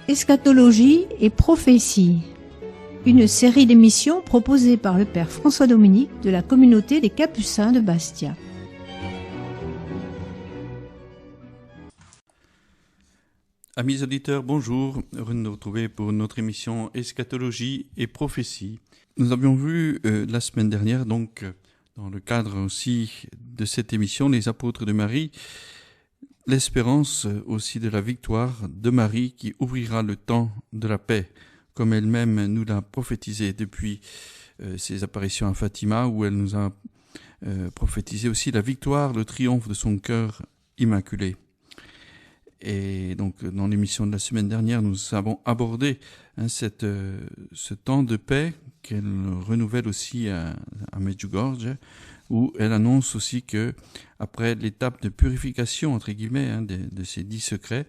Eschatologie et prophétie, une série d'émissions proposée par le Père François-Dominique de la communauté des Capucins de Bastia. Amis auditeurs, bonjour, heureux de nous retrouver pour notre émission Eschatologie et prophétie. Nous avions vu la semaine dernière, donc dans le cadre aussi de cette émission, les apôtres de Marie, l'espérance aussi de la victoire de Marie qui ouvrira le temps de la paix, comme elle-même nous l'a prophétisé depuis ses apparitions à Fatima, où elle nous a prophétisé aussi la victoire, le triomphe de son cœur immaculé. Et donc, dans l'émission de la semaine dernière, nous avons abordé ce temps de paix qu'elle renouvelle aussi à Medjugorje, où elle annonce aussi que, après l'étape de purification, entre guillemets, de ces 10 secrets,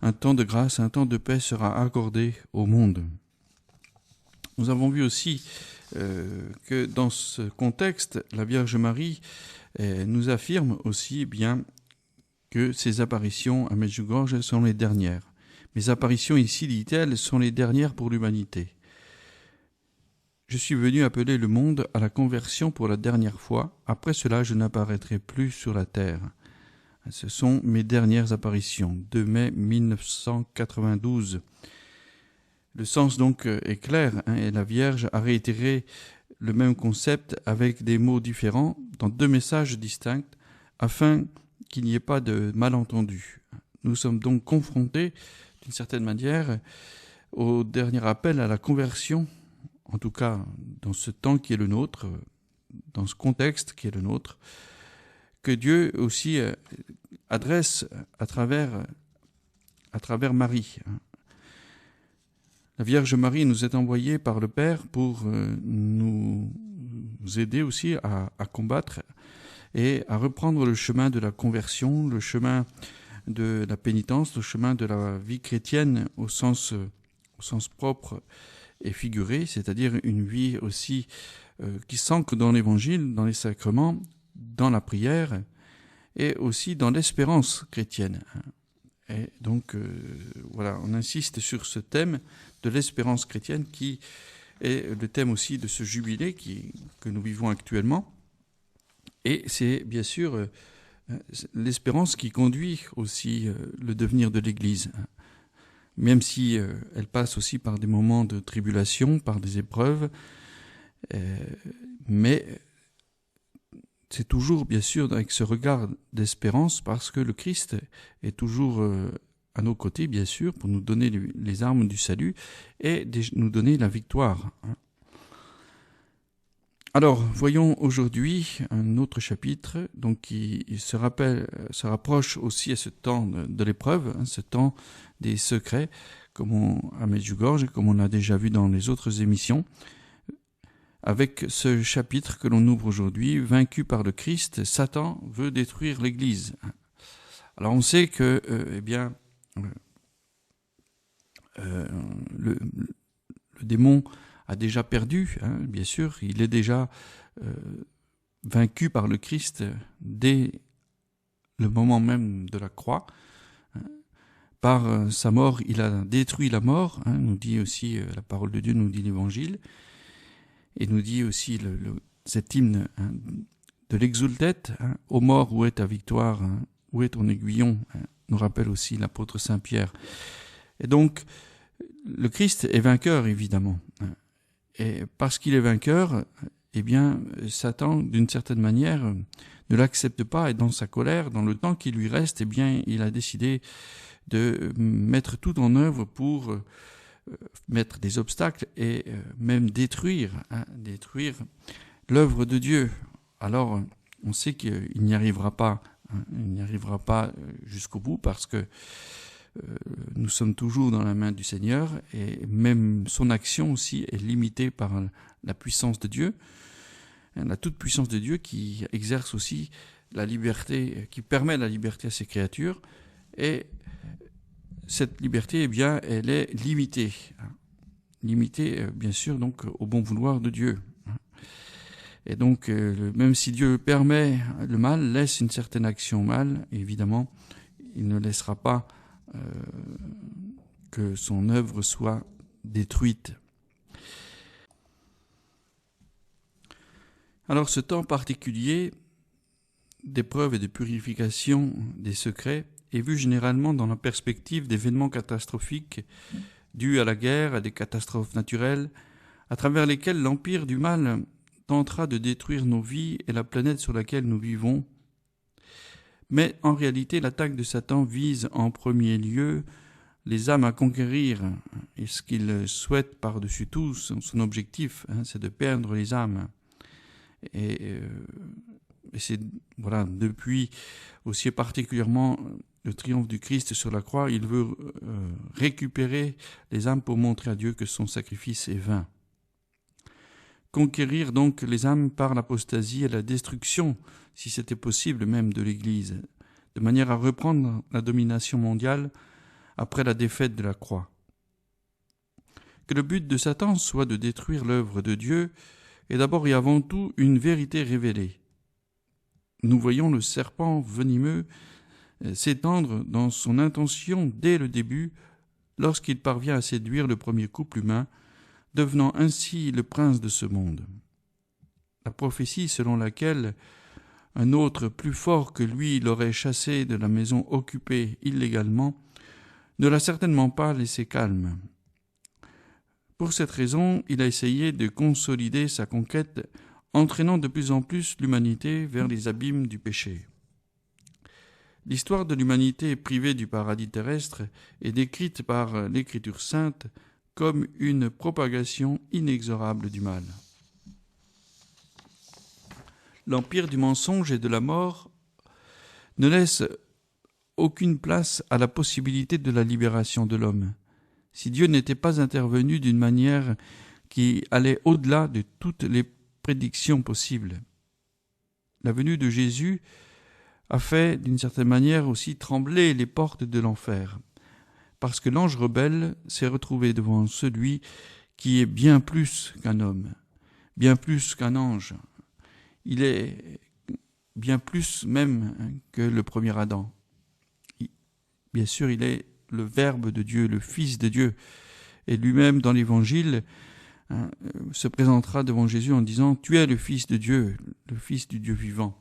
un temps de grâce, un temps de paix sera accordé au monde. Nous avons vu aussi que dans ce contexte, la Vierge Marie nous affirme aussi bien que ces apparitions à Medjugorje sont les dernières. Mes apparitions ici, dit-elle, sont les dernières pour l'humanité. Je suis venu appeler le monde à la conversion pour la dernière fois. Après cela, je n'apparaîtrai plus sur la terre. Ce sont mes dernières apparitions, 2 mai 1992. Le sens donc est clair, et la Vierge a réitéré le même concept avec des mots différents dans 2 messages distincts afin qu'il n'y ait pas de malentendu. Nous sommes donc confrontés, d'une certaine manière, au dernier appel à la conversion, en tout cas dans ce temps qui est le nôtre, dans ce contexte qui est le nôtre, que Dieu aussi adresse à travers Marie. La Vierge Marie nous est envoyée par le Père pour nous aider aussi à combattre et à reprendre le chemin de la conversion, le chemin de la pénitence, le chemin de la vie chrétienne au sens propre et figuré, c'est-à-dire une vie aussi qui s'ancre dans l'Évangile, dans les sacrements, dans la prière et aussi dans l'espérance chrétienne. Et donc, voilà, on insiste sur ce thème de l'espérance chrétienne qui est le thème aussi de ce jubilé que nous vivons actuellement. Et c'est bien sûr l'espérance qui conduit aussi le devenir de l'Église, même si elle passe aussi par des moments de tribulation, par des épreuves, mais c'est toujours bien sûr avec ce regard d'espérance parce que le Christ est toujours à nos côtés, bien sûr, pour nous donner les armes du salut et nous donner la victoire. Alors, voyons aujourd'hui un autre chapitre donc qui se rapproche aussi à ce temps de l'épreuve, ce temps des secrets, à Medjugorje, comme on l'a déjà vu dans les autres émissions, avec ce chapitre que l'on ouvre aujourd'hui, vaincu par le Christ, Satan veut détruire l'Église. Alors, on sait que, le démon a déjà perdu, bien sûr, il est déjà vaincu par le Christ dès le moment même de la croix. Par sa mort, il a détruit la mort, nous dit aussi la parole de Dieu, nous dit l'Évangile, et nous dit aussi cet hymne de l'exultet, ô mort, où est ta victoire, où est ton aiguillon, nous rappelle aussi l'apôtre Saint Pierre. Et donc, le Christ est vainqueur, évidemment. Et parce qu'il est vainqueur, eh bien, Satan, d'une certaine manière, ne l'accepte pas et dans sa colère, dans le temps qui lui reste, eh bien, il a décidé de mettre tout en œuvre pour mettre des obstacles et même détruire l'œuvre de Dieu. Alors, on sait qu'il n'y arrivera pas, jusqu'au bout parce que nous sommes toujours dans la main du Seigneur et même son action aussi est limitée par la puissance de Dieu, la toute puissance de Dieu qui exerce aussi la liberté, qui permet la liberté à ses créatures et cette liberté, eh bien, elle est limitée, bien sûr donc au bon vouloir de Dieu. Et donc même si Dieu permet le mal, laisse une certaine action mal, évidemment, il ne laissera pas que son œuvre soit détruite. Alors ce temps particulier d'épreuve et de purification des secrets est vu généralement dans la perspective d'événements catastrophiques dus à la guerre, à des catastrophes naturelles, à travers lesquelles l'empire du mal tentera de détruire nos vies et la planète sur laquelle nous vivons. Mais en réalité, l'attaque de Satan vise en premier lieu les âmes à conquérir. Et ce qu'il souhaite par-dessus tout, son objectif, c'est de perdre les âmes. Et c'est depuis aussi particulièrement le triomphe du Christ sur la croix, il veut récupérer les âmes pour montrer à Dieu que son sacrifice est vain. Conquérir donc les âmes par l'apostasie et la destruction, si c'était possible même, de l'Église, de manière à reprendre la domination mondiale après la défaite de la croix. Que le but de Satan soit de détruire l'œuvre de Dieu est d'abord et avant tout une vérité révélée. Nous voyons le serpent venimeux s'étendre dans son intention dès le début, lorsqu'il parvient à séduire le premier couple humain, devenant ainsi le prince de ce monde. La prophétie selon laquelle un autre plus fort que lui l'aurait chassé de la maison occupée illégalement ne l'a certainement pas laissé calme. Pour cette raison, il a essayé de consolider sa conquête, entraînant de plus en plus l'humanité vers les abîmes du péché. L'histoire de l'humanité privée du paradis terrestre est décrite par l'Écriture sainte comme une propagation inexorable du mal. L'empire du mensonge et de la mort ne laisse aucune place à la possibilité de la libération de l'homme. Si Dieu n'était pas intervenu d'une manière qui allait au-delà de toutes les prédictions possibles. La venue de Jésus a fait d'une certaine manière aussi trembler les portes de l'enfer, parce que l'ange rebelle s'est retrouvé devant celui qui est bien plus qu'un homme, bien plus qu'un ange. Il est bien plus même que le premier Adam. Bien sûr, il est le Verbe de Dieu, le Fils de Dieu. Et lui-même, dans l'Évangile, se présentera devant Jésus en disant « Tu es le Fils de Dieu, le Fils du Dieu vivant ».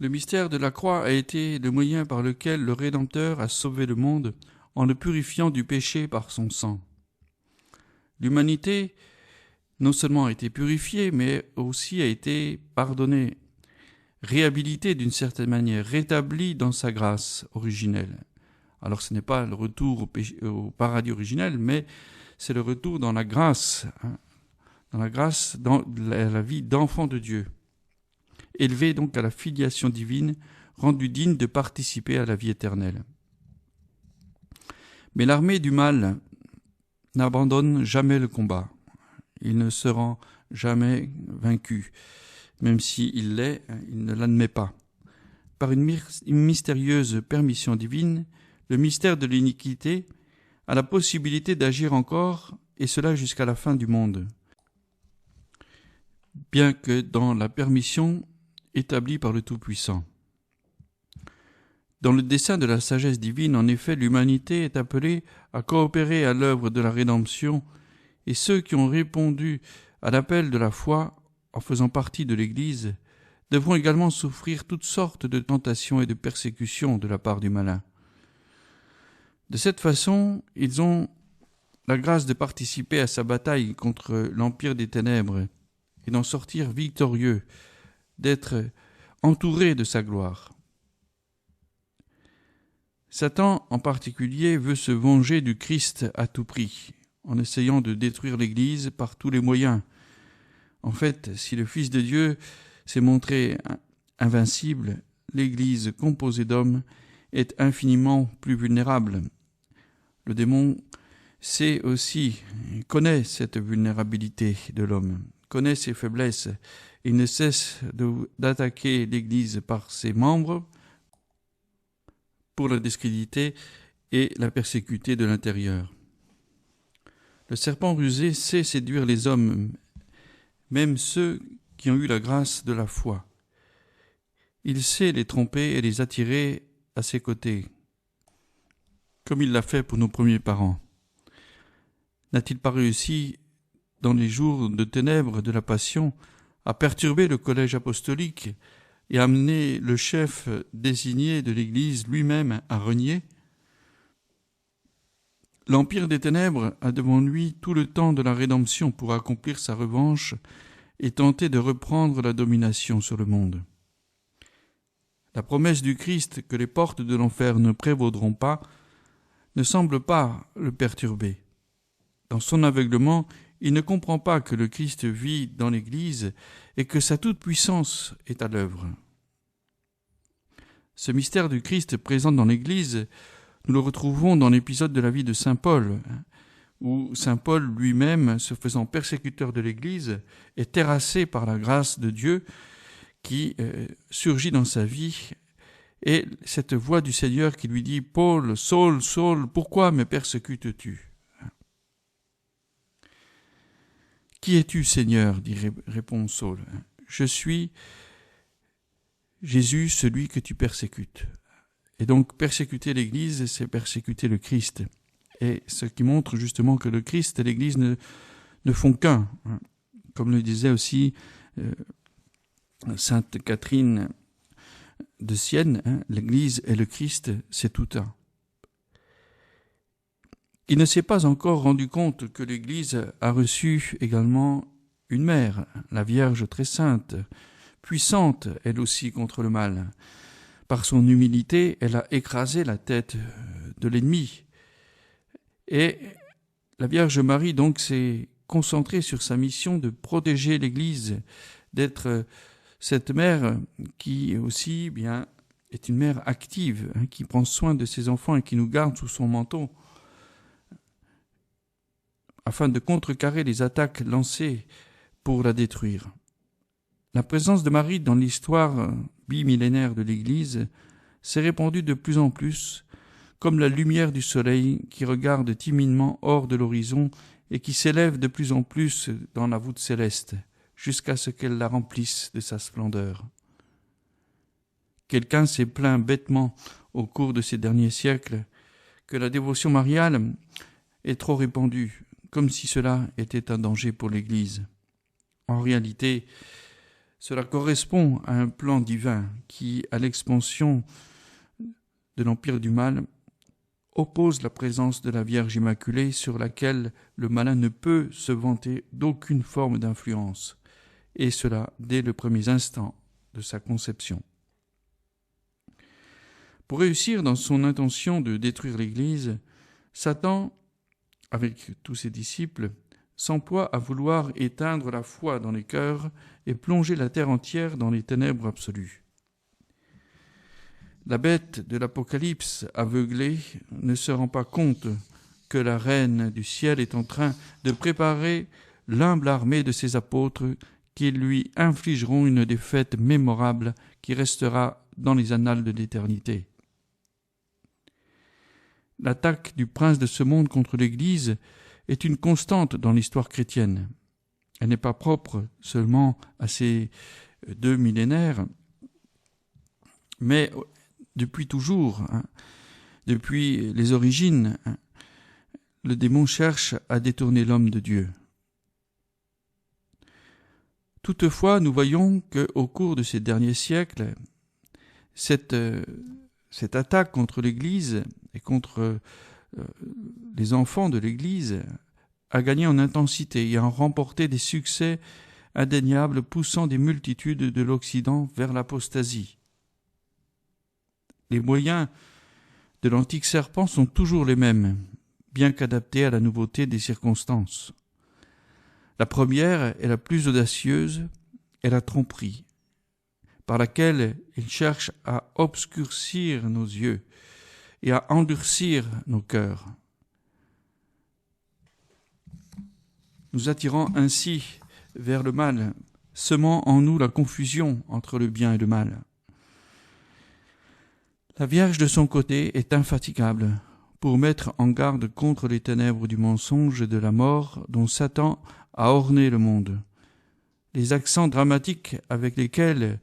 Le mystère de la croix a été le moyen par lequel le Rédempteur a sauvé le monde en le purifiant du péché par son sang. L'humanité non seulement a été purifiée, mais aussi a été pardonnée, réhabilitée d'une certaine manière, rétablie dans sa grâce originelle. Alors ce n'est pas le retour au paradis originel, mais c'est le retour dans la grâce, dans la vie d'enfant de Dieu, élevé donc à la filiation divine, rendu digne de participer à la vie éternelle. Mais l'armée du mal n'abandonne jamais le combat. Il ne se rend jamais vaincu. Même s'il l'est, il ne l'admet pas. Par une mystérieuse permission divine, le mystère de l'iniquité a la possibilité d'agir encore, et cela jusqu'à la fin du monde, bien que dans la permission établie par le Tout-Puissant. Dans le dessein de la sagesse divine, en effet, l'humanité est appelée à coopérer à l'œuvre de la rédemption, et ceux qui ont répondu à l'appel de la foi en faisant partie de l'Église, devront également souffrir toutes sortes de tentations et de persécutions de la part du malin. De cette façon, ils ont la grâce de participer à sa bataille contre l'empire des ténèbres et d'en sortir victorieux, d'être entourés de sa gloire. Satan, en particulier, veut se venger du Christ à tout prix, en essayant de détruire l'Église par tous les moyens. En fait, si le Fils de Dieu s'est montré invincible, l'Église composée d'hommes est infiniment plus vulnérable. Le démon connaît cette vulnérabilité de l'homme, connaît ses faiblesses, et ne cesse d'attaquer l'Église par ses membres pour la discréditer et la persécuter de l'intérieur. Le serpent rusé sait séduire les hommes, même ceux qui ont eu la grâce de la foi. Il sait les tromper et les attirer à ses côtés. comme il l'a fait pour nos premiers parents. N'a-t-il pas réussi, dans les jours de ténèbres de la Passion, à perturber le collège apostolique et à amener le chef désigné de l'Église lui-même à renier? L'Empire des Ténèbres a devant lui tout le temps de la rédemption pour accomplir sa revanche et tenter de reprendre la domination sur le monde. La promesse du Christ que les portes de l'enfer ne prévaudront pas ne semble pas le perturber. Dans son aveuglement, il ne comprend pas que le Christ vit dans l'Église et que sa toute-puissance est à l'œuvre. Ce mystère du Christ présent dans l'Église, nous le retrouvons dans l'épisode de la vie de saint Paul, où saint Paul lui-même, se faisant persécuteur de l'Église, est terrassé par la grâce de Dieu qui surgit dans sa vie, et cette voix du Seigneur qui lui dit « Paul, Saul, Saul, pourquoi me persécutes-tu » ? « Qui es-tu, Seigneur ?» répond Saul. « Je suis Jésus, celui que tu persécutes. » Et donc, persécuter l'Église, c'est persécuter le Christ. Et ce qui montre justement que le Christ et l'Église ne font qu'un. Comme le disait aussi sainte Catherine de Sienne, l'Église et le Christ, c'est tout un. Il ne s'est pas encore rendu compte que l'Église a reçu également une mère, la Vierge très sainte, puissante elle aussi contre le mal. Par son humilité, elle a écrasé la tête de l'ennemi. Et la Vierge Marie donc s'est concentrée sur sa mission de protéger l'Église, d'être cette mère qui aussi est une mère active, qui prend soin de ses enfants et qui nous garde sous son manteau, afin de contrecarrer les attaques lancées pour la détruire. La présence de Marie dans l'histoire bimillénaire de l'Église s'est répandue de plus en plus, comme la lumière du soleil qui regarde timidement hors de l'horizon et qui s'élève de plus en plus dans la voûte céleste, jusqu'à ce qu'elle la remplisse de sa splendeur. Quelqu'un s'est plaint bêtement au cours de ces derniers siècles que la dévotion mariale est trop répandue, comme si cela était un danger pour l'Église. En réalité, cela correspond à un plan divin qui, à l'expansion de l'empire du mal, oppose la présence de la Vierge Immaculée sur laquelle le malin ne peut se vanter d'aucune forme d'influence, et cela dès le premier instant de sa conception. Pour réussir dans son intention de détruire l'Église, Satan, avec tous ses disciples, s'emploie à vouloir éteindre la foi dans les cœurs et plonger la terre entière dans les ténèbres absolues. La bête de l'Apocalypse, aveuglée, ne se rend pas compte que la reine du ciel est en train de préparer l'humble armée de ses apôtres qui lui infligeront une défaite mémorable qui restera dans les annales de l'éternité. L'attaque du prince de ce monde contre l'Église est une constante dans l'histoire chrétienne. Elle n'est pas propre seulement à ces 2 millénaires, mais depuis toujours, depuis les origines, le démon cherche à détourner l'homme de Dieu. Toutefois, nous voyons qu'au cours de ces derniers siècles, cette attaque contre l'Église et contre les enfants de l'Église a gagné en intensité et a remporté des succès indéniables, poussant des multitudes de l'Occident vers l'apostasie. Les moyens de l'antique serpent sont toujours les mêmes, bien qu'adaptés à la nouveauté des circonstances. La première est la plus audacieuse, est la tromperie, par laquelle il cherche à obscurcir nos yeux et à endurcir nos cœurs, nous attirant ainsi vers le mal, semant en nous la confusion entre le bien et le mal. La Vierge, de son côté, est infatigable pour mettre en garde contre les ténèbres du mensonge et de la mort dont Satan a orné le monde. Les accents dramatiques avec lesquels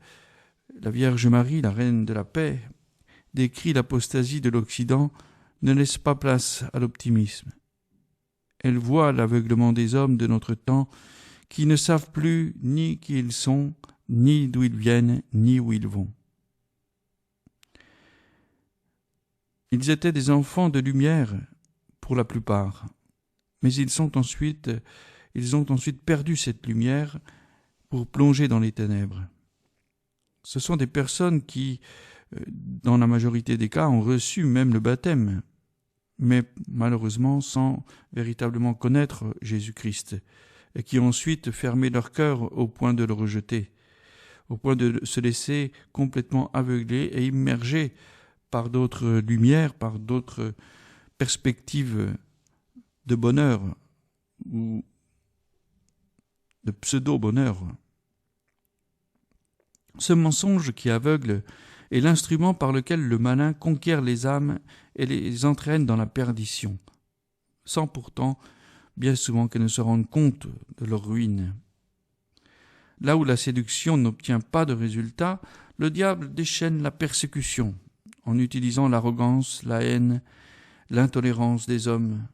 la Vierge Marie, la Reine de la Paix, décrit l'apostasie de l'Occident ne laisse pas place à l'optimisme. Elle voit l'aveuglement des hommes de notre temps qui ne savent plus ni qui ils sont, ni d'où ils viennent, ni où ils vont. Ils étaient des enfants de lumière pour la plupart, mais ils ont ensuite perdu cette lumière pour plonger dans les ténèbres. Ce sont des personnes qui, dans la majorité des cas, ont reçu même le baptême, mais malheureusement sans véritablement connaître Jésus-Christ, et qui ont ensuite fermé leur cœur au point de le rejeter, au point de se laisser complètement aveugler et immerger par d'autres lumières, par d'autres perspectives de bonheur ou de pseudo-bonheur. Ce mensonge qui aveugle est l'instrument par lequel le malin conquiert les âmes et les entraîne dans la perdition, sans pourtant, bien souvent, qu'elles ne se rendent compte de leur ruine. Là où la séduction n'obtient pas de résultat, le diable déchaîne la persécution, en utilisant l'arrogance, la haine, l'intolérance des hommes.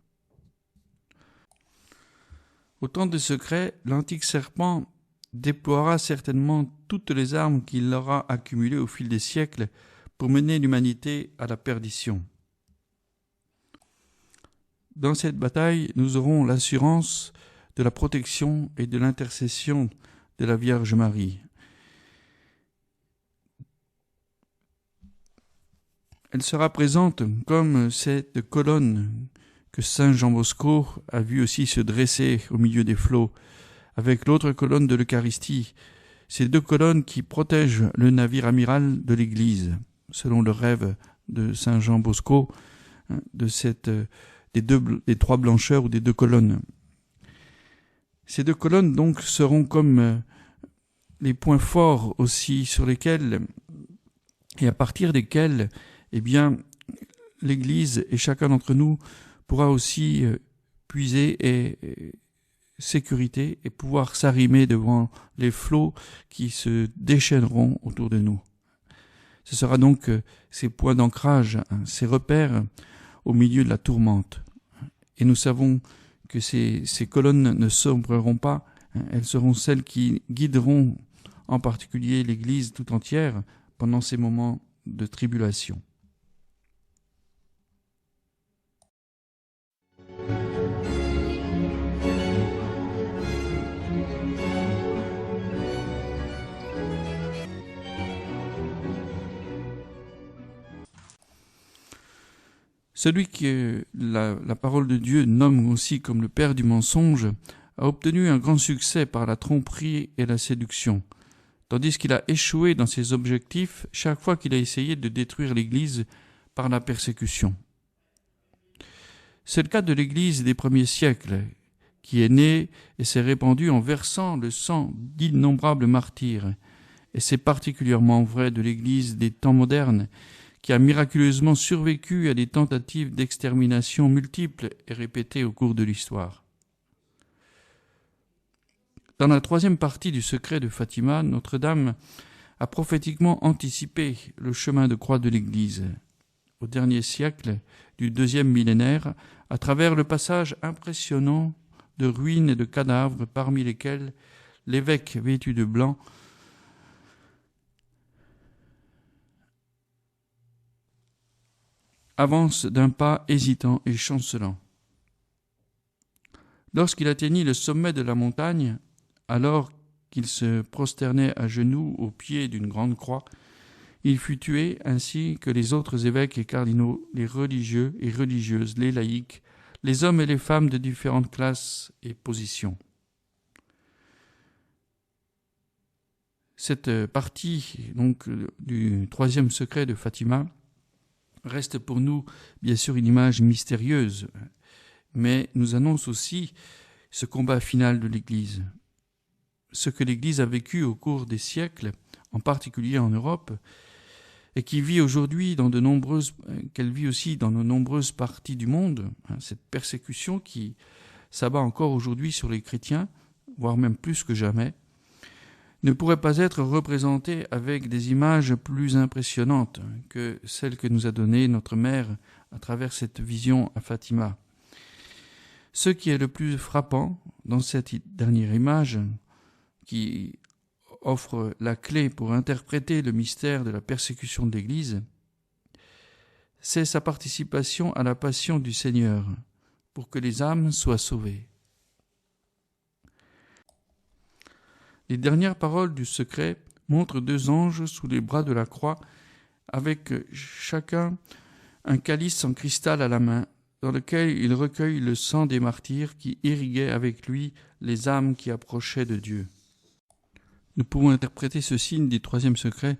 Au temps des secrets, l'antique serpent déploiera certainement toutes les armes qu'il aura accumulées au fil des siècles pour mener l'humanité à la perdition. Dans cette bataille, nous aurons l'assurance de la protection et de l'intercession de la Vierge Marie. Elle sera présente comme cette colonne que saint Jean Bosco a vu aussi se dresser au milieu des flots, avec l'autre colonne de l'Eucharistie, ces deux colonnes qui protègent le navire amiral de l'Église, selon le rêve de saint Jean Bosco, des trois blancheurs ou des deux colonnes. Ces deux colonnes donc seront comme les points forts aussi sur lesquels et à partir desquels l'Église et chacun d'entre nous pourra aussi puiser et sécurité et pouvoir s'arrimer devant les flots qui se déchaîneront autour de nous. Ce sera donc ces points d'ancrage, ces repères au milieu de la tourmente. Et nous savons que ces colonnes ne sombreront pas, elles seront celles qui guideront en particulier l'Église tout entière pendant ces moments de tribulation. Celui que la parole de Dieu nomme aussi comme le père du mensonge a obtenu un grand succès par la tromperie et la séduction, tandis qu'il a échoué dans ses objectifs chaque fois qu'il a essayé de détruire l'Église par la persécution. C'est le cas de l'Église des premiers siècles, qui est née et s'est répandue en versant le sang d'innombrables martyrs, et c'est particulièrement vrai de l'Église des temps modernes, qui a miraculeusement survécu à des tentatives d'extermination multiples et répétées au cours de l'histoire. Dans la troisième partie du secret de Fatima, Notre-Dame a prophétiquement anticipé le chemin de croix de l'Église au dernier siècle du deuxième millénaire, à travers le passage impressionnant de ruines et de cadavres parmi lesquels l'évêque vêtu de blanc avance d'un pas hésitant et chancelant. Lorsqu'il atteignit le sommet de la montagne, alors qu'il se prosternait à genoux au pied d'une grande croix, il fut tué ainsi que les autres évêques et cardinaux, les religieux et religieuses, les laïcs, les hommes et les femmes de différentes classes et positions. Cette partie donc du troisième secret de Fatima reste pour nous bien sûr une image mystérieuse, mais nous annonce aussi ce combat final de l'Église. Ce que l'Église a vécu au cours des siècles, en particulier en Europe, et qui vit aujourd'hui qu'elle vit aussi dans de nombreuses parties du monde, cette persécution qui s'abat encore aujourd'hui sur les chrétiens, voire même plus que jamais, ne pourrait pas être représenté avec des images plus impressionnantes que celles que nous a données notre mère à travers cette vision à Fatima. Ce qui est le plus frappant dans cette dernière image, qui offre la clé pour interpréter le mystère de la persécution de l'Église, c'est sa participation à la passion du Seigneur pour que les âmes soient sauvées. Les dernières paroles du secret montrent 2 anges sous les bras de la croix, avec chacun un calice en cristal à la main, dans lequel il recueille le sang des martyrs qui irriguait avec lui les âmes qui approchaient de Dieu. Nous pouvons interpréter ce signe du 3e secret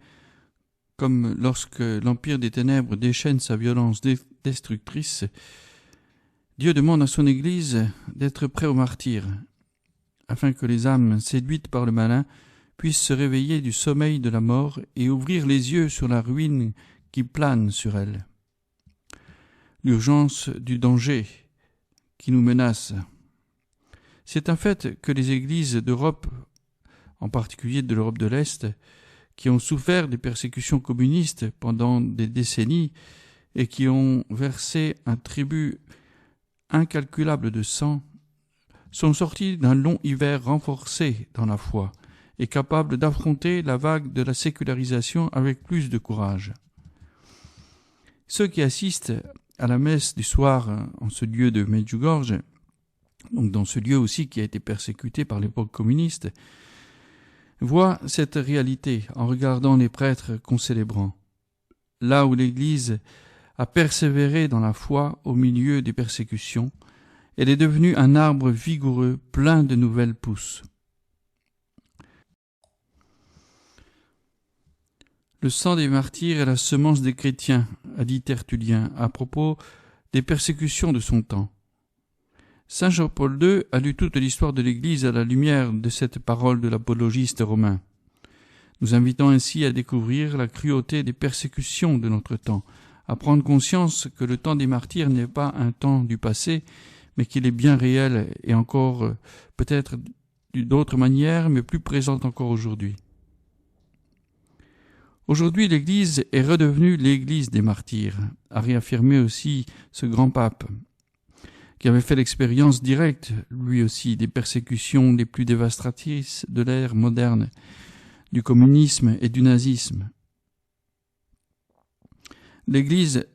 comme lorsque l'empire des ténèbres déchaîne sa violence destructrice, Dieu demande à son Église d'être prêt au martyre, afin que les âmes séduites par le malin puissent se réveiller du sommeil de la mort et ouvrir les yeux sur la ruine qui plane sur elles. L'urgence du danger qui nous menace. C'est un fait que les églises d'Europe, en particulier de l'Europe de l'Est, qui ont souffert des persécutions communistes pendant des décennies et qui ont versé un tribut incalculable de sang, sont sortis d'un long hiver renforcés dans la foi et capables d'affronter la vague de la sécularisation avec plus de courage. Ceux qui assistent à la messe du soir en ce lieu de Medjugorje, donc dans ce lieu aussi qui a été persécuté par l'époque communiste, voient cette réalité en regardant les prêtres concélébrants. Là où l'Église a persévéré dans la foi au milieu des persécutions, elle est devenue un arbre vigoureux, plein de nouvelles pousses. Le sang des martyrs est la semence des chrétiens, a dit Tertullien à propos des persécutions de son temps. Saint Jean-Paul II a lu toute l'histoire de l'Église à la lumière de cette parole de l'apologiste romain. Nous invitons ainsi à découvrir la cruauté des persécutions de notre temps, à prendre conscience que le temps des martyrs n'est pas un temps du passé, mais qu'il est bien réel et encore peut-être d'autres manières, mais plus présent encore aujourd'hui. Aujourd'hui, l'Église est redevenue l'Église des martyrs, a réaffirmé aussi ce grand pape, qui avait fait l'expérience directe, lui aussi, des persécutions les plus dévastatrices de l'ère moderne, du communisme et du nazisme. L'Église,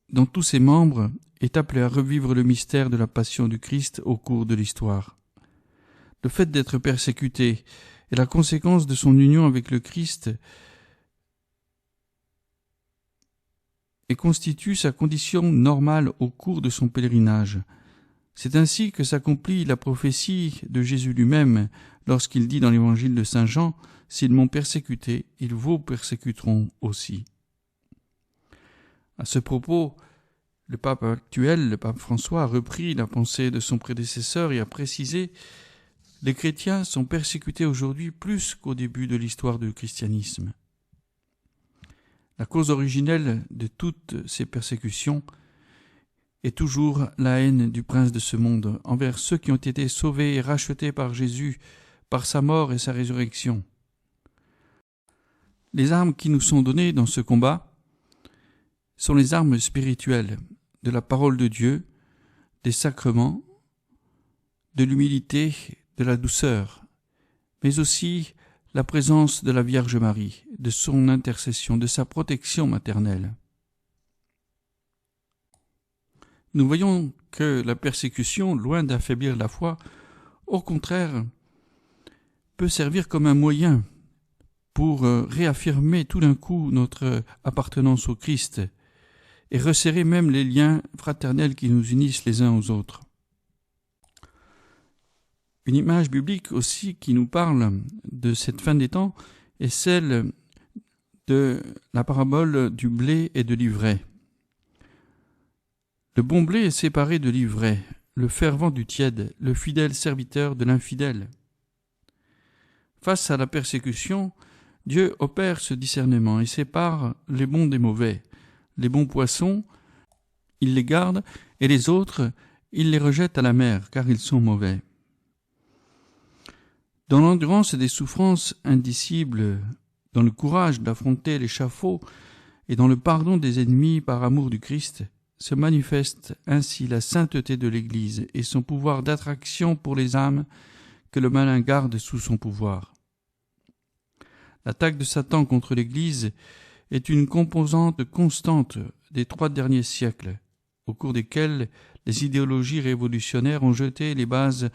dans tous ses membres, est appelée à revivre le mystère de la passion du Christ au cours de l'histoire. Le fait d'être persécuté est la conséquence de son union avec le Christ et constitue sa condition normale au cours de son pèlerinage. C'est ainsi que s'accomplit la prophétie de Jésus lui-même lorsqu'il dit dans l'évangile de Saint Jean « S'ils m'ont persécuté, ils vous persécuteront aussi ». À ce propos, le pape actuel, le pape François, a repris la pensée de son prédécesseur et a précisé « Les chrétiens sont persécutés aujourd'hui plus qu'au début de l'histoire du christianisme ». La cause originelle de toutes ces persécutions est toujours la haine du prince de ce monde envers ceux qui ont été sauvés et rachetés par Jésus, par sa mort et sa résurrection. Les armes qui nous sont données dans ce combat sont les armes spirituelles de la parole de Dieu, des sacrements, de l'humilité, de la douceur, mais aussi la présence de la Vierge Marie, de son intercession, de sa protection maternelle. Nous voyons que la persécution, loin d'affaiblir la foi, au contraire, peut servir comme un moyen pour réaffirmer tout d'un coup notre appartenance au Christ et resserrer même les liens fraternels qui nous unissent les uns aux autres. Une image biblique aussi qui nous parle de cette fin des temps est celle de la parabole du blé et de l'ivraie. Le bon blé est séparé de l'ivraie, le fervent du tiède, le fidèle serviteur de l'infidèle. Face à la persécution, Dieu opère ce discernement et sépare les bons des mauvais. Les bons poissons, il les garde, et les autres, il les rejette à la mer, car ils sont mauvais. Dans l'endurance des souffrances indicibles, dans le courage d'affronter l'échafaud et dans le pardon des ennemis par amour du Christ, se manifeste ainsi la sainteté de l'Église et son pouvoir d'attraction pour les âmes que le malin garde sous son pouvoir. L'attaque de Satan contre l'Église est une composante constante des 3 derniers siècles, au cours desquels les idéologies révolutionnaires ont jeté les bases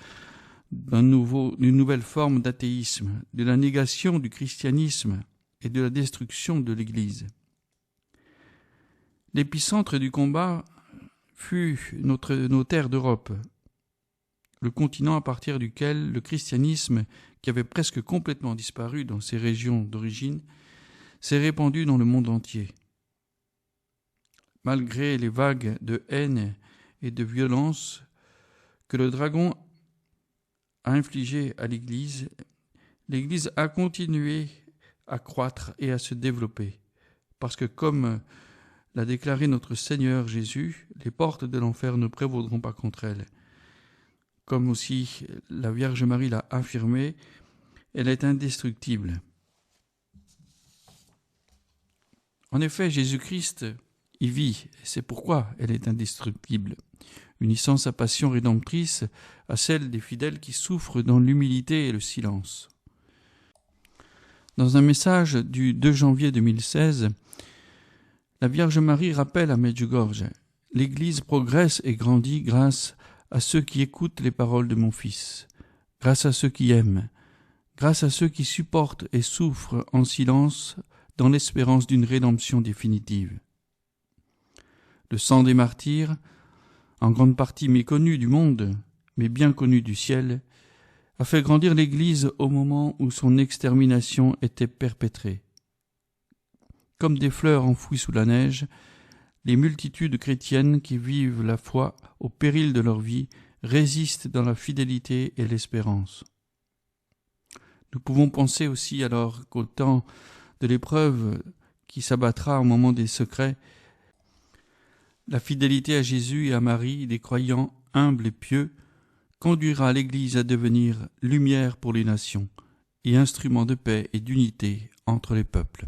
d'une nouvelle forme d'athéisme, de la négation du christianisme et de la destruction de l'Église. L'épicentre du combat fut nos terres d'Europe, le continent à partir duquel le christianisme, qui avait presque complètement disparu dans ses régions d'origine, s'est répandu dans le monde entier. Malgré les vagues de haine et de violence que le dragon a infligées à l'Église, l'Église a continué à croître et à se développer, parce que comme l'a déclaré notre Seigneur Jésus, les portes de l'enfer ne prévaudront pas contre elle. Comme aussi la Vierge Marie l'a affirmé, elle est indestructible. En effet, Jésus-Christ y vit, et c'est pourquoi elle est indestructible, unissant sa passion rédemptrice à celle des fidèles qui souffrent dans l'humilité et le silence. Dans un message du 2 janvier 2016, la Vierge Marie rappelle à Medjugorje « L'Église progresse et grandit grâce à ceux qui écoutent les paroles de mon Fils, grâce à ceux qui aiment, grâce à ceux qui supportent et souffrent en silence dans l'espérance d'une rédemption définitive. Le sang des martyrs, en grande partie méconnu du monde, mais bien connu du ciel, a fait grandir l'Église au moment où son extermination était perpétrée. Comme des fleurs enfouies sous la neige, les multitudes chrétiennes qui vivent la foi au péril de leur vie résistent dans la fidélité et l'espérance. Nous pouvons penser aussi alors qu'au temps de l'épreuve qui s'abattra au moment des secrets, la fidélité à Jésus et à Marie des croyants humbles et pieux conduira l'Église à devenir lumière pour les nations et instrument de paix et d'unité entre les peuples.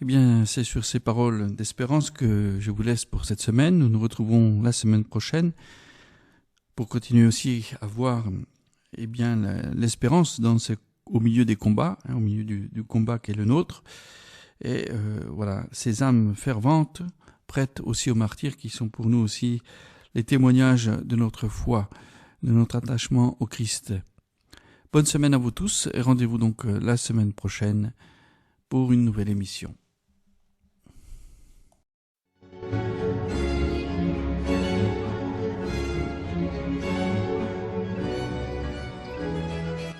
Eh bien, c'est sur ces paroles d'espérance que je vous laisse pour cette semaine. Nous nous retrouvons la semaine prochaine pour continuer aussi à voir l'espérance au milieu des combats, au milieu du combat qui est le nôtre. Et ces âmes ferventes, prêtes aussi aux martyrs, qui sont pour nous aussi les témoignages de notre foi, de notre attachement au Christ. Bonne semaine à vous tous et rendez-vous donc la semaine prochaine pour une nouvelle émission.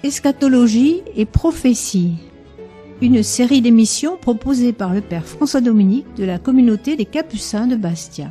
Eschatologie et prophétie, une série d'émissions proposée par le Père François Dominique de la communauté des Capucins de Bastia.